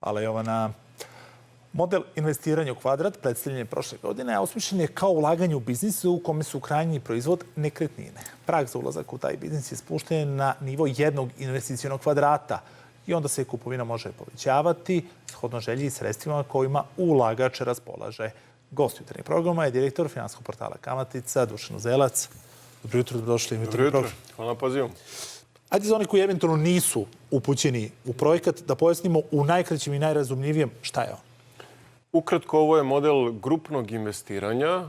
Hvala Jovana. Model investiranja u kvadrat predstavljen je prošle godine, a osmišljen je kao ulaganje u biznisu u kome su krajnji proizvod nekretnine. Prag za ulazak u taj biznis je spušten na nivo jednog investicionog kvadrata i onda se kupovina može povećavati shodno želji i sredstvima kojima ulagač raspolaže. Gost jutarnjeg programa je direktor finansijskog portala Kamatica, Dušan Uzelac. Dobro jutro, dobrodošli. Dobro jutro, hvala na pozivu. Ajde za oni koji eventualno nisu upućeni u projekat, da pojasnimo u najkraćem i najrazumljivijem šta je on. Ukratko, ovo je model grupnog investiranja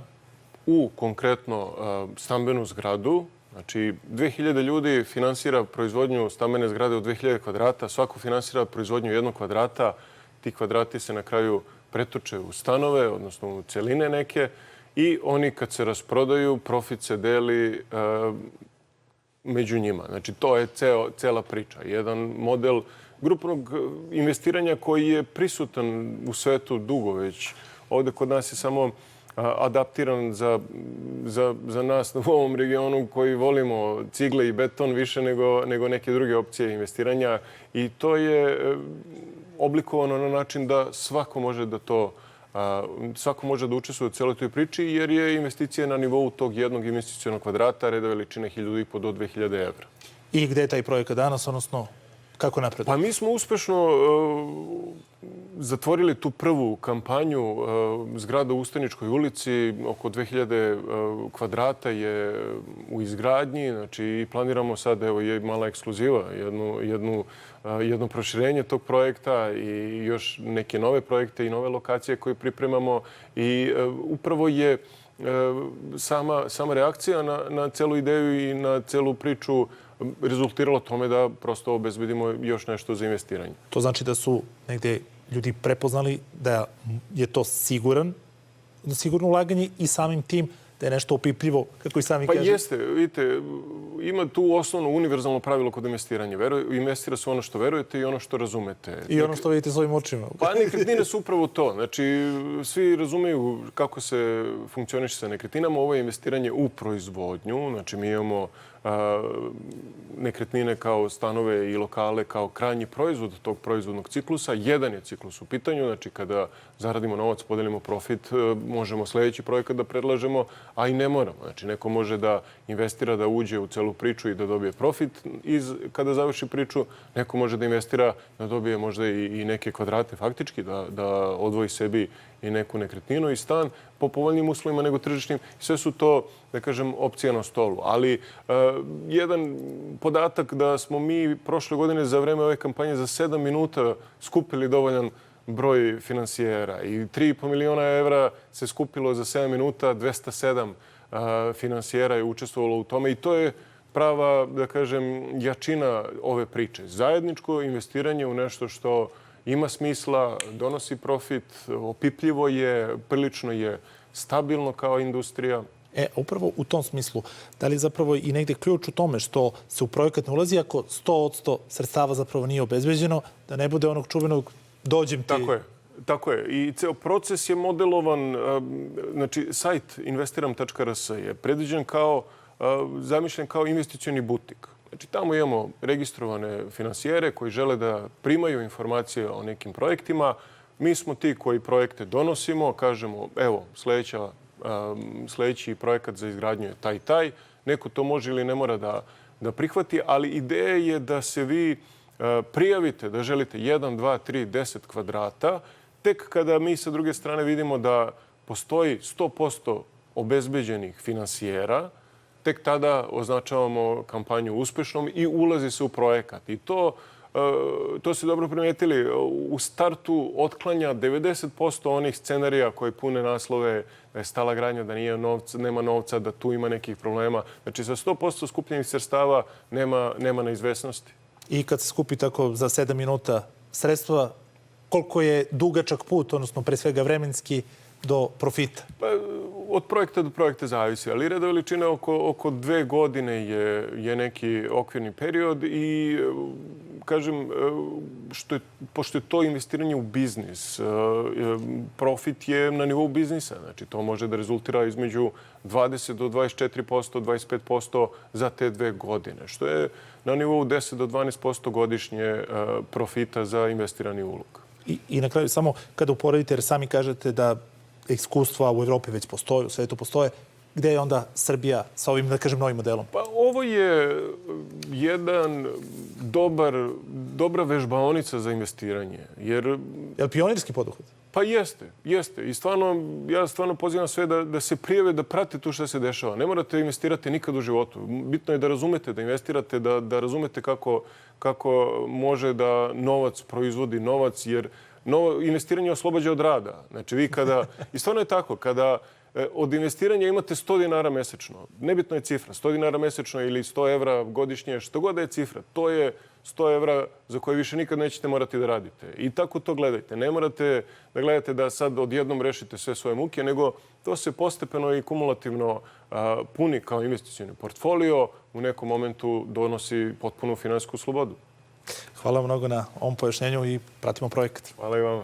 u konkretno stambenu zgradu. Znači, 2000 ljudi finansira proizvodnju stambene zgrade u 2000 kvadrata, svako finansira proizvodnju jednog kvadrata. Ti kvadrati se na kraju pretoče u stanove, odnosno u celine neke, i oni kad se rasprodaju, profit se deli među njima. Znači, to je cela priča. Jedan model grupnog investiranja koji je prisutan u svetu dugo već. Ovde kod nas je samo adaptiran za nas u ovom regionu koji volimo cigle i beton više nego neke druge opcije investiranja. I to je oblikovano na način da svako može da učestvuje u celoj toj priči, jer je investicija na nivou tog jednog investicionog kvadrata, reda veličine 1.500 do 2.000 evra. I gde je taj projekat danas, odnosno kako napreduje? Pa mi smo uspešno zatvorili tu prvu kampanju. Zgrada u Ustaničkoj ulici, oko 2000 kvadrata je u izgradnji. Znači, i planiramo sad, evo je mala ekskluziva, jedno proširenje tog projekta i još neke nove projekte i nove lokacije koje pripremamo. I upravo je sama reakcija na celu ideju i na celu priču rezultiralo tome da prosto obezbedimo još nešto za investiranje. To znači da su negde ljudi prepoznali da je to sigurno ulaganje i samim tim da je nešto opipljivo, kako i sami kažete. Pa jeste, vidite, ima tu osnovno univerzalno pravilo kod investiranja. Investira se ono što verujete i ono što razumete. I ono što vidite svojim očima. Pa nekretnine su upravo to. Znači, svi razumeju kako se funkcioniše sa nekretninama. Ovo je investiranje u proizvodnju. Znači, mi imamo nekretnine kao stanove i lokale kao krajnji proizvod tog proizvodnog ciklusa. Jedan je ciklus u pitanju. Znači, kada zaradimo novac, podelimo profit, možemo sledeći projekat da predlažemo, a i ne moramo. Znači, neko može da investira, da uđe u celu priču i da dobije profit kada završi priču. Neko može da investira, da dobije možda i neke kvadrate faktički, da odvoji sebi i neku nekretninu i stan po povoljnim uslovima nego tržišnim. Sve su to, da kažem, opcije na stolu. Ali jedan podatak da smo mi prošle godine za vreme ove kampanje za 7 minuta skupili dovoljan broj finansijera i 3,5 miliona evra se skupilo za 7 minuta, 207 finansijera je učestvovalo u tome i to je prava, da kažem, jačina ove priče. Zajedničko investiranje u nešto što ima smisla, donosi profit, opipljivo je, prilično je stabilno kao industrija. Upravo u tom smislu, da li je zapravo i negde ključ u tome što se u projekat ne ulazi ako 100% sredstava zapravo nije obezbeđeno, da ne bude onog čuvenog dođem ti... Tako je. I ceo proces je modelovan, znači sajt investiram.rs je predviđen zamišljen kao investicioni butik. Znači, tamo imamo registrovane finansijere koji žele da primaju informacije o nekim projektima. Mi smo ti koji projekte donosimo, kažemo, evo, sledeći projekat za izgradnju je taj i taj. Neko to može ili ne mora da prihvati, ali ideja je da se vi prijavite da želite 1, 2, 3, 10 kvadrata. Tek kada mi sa druge strane vidimo da postoji 100% obezbeđenih finansijera, tek tada označavamo kampanju uspešnom i ulazi se u projekat. I to ste dobro primetili. U startu otklanja 90% onih scenarija koji pune naslove da je stala gradnja, da nema novca, da tu ima nekih problema. Znači, sa 100% skupljenih sredstava nema neizvesnosti. I kad se skupi tako za 7 minuta sredstva, koliko je dugačak put, odnosno pre svega vremenski, do profita? Pa, od projekta do projekta zavisi, ali reda veličine oko 2 godine je neki okvirni period i kažem, pošto je to investiranje u biznis, profit je na nivou biznisa. Znači, to može da rezultira između 20 do 24%, 25% za te 2 godine, što je na nivou 10 do 12% godišnje profita za investirani ulog. I na kraju, samo kada uporedite, jer sami kažete da iskustva u Evropi već postoje, u svetu postoje, gde je onda Srbija sa ovim, da kažem, novim modelom? Pa ovo je jedan dobra vežbaonica za investiranje. Je li pionirski poduhvat? Pa jeste. I ja stvarno pozivam sve da se prijave, da prate tu što se dešava. Ne morate investirati nikad u životu. Bitno je da razumete, da investirate, da razumete kako može da novac proizvodi novac, jer investiranje oslobađa od rada. Znači vi kada, i stvarno je tako, kada od investiranja imate 100 dinara mesečno, nebitno je cifra, 100 dinara mesečno ili 100 evra godišnje, što god da je cifra, to je 100 evra za koje više nikad nećete morati da radite. I tako to gledajte. Ne morate da gledate da sad odjednom rešite sve svoje muke, nego to se postepeno i kumulativno puni kao investicioni portfolio, u nekom momentu donosi potpunu finansijsku slobodu. Hvala mnogo na ovom pojašnjenju i pratimo projekat. Hvala i vama.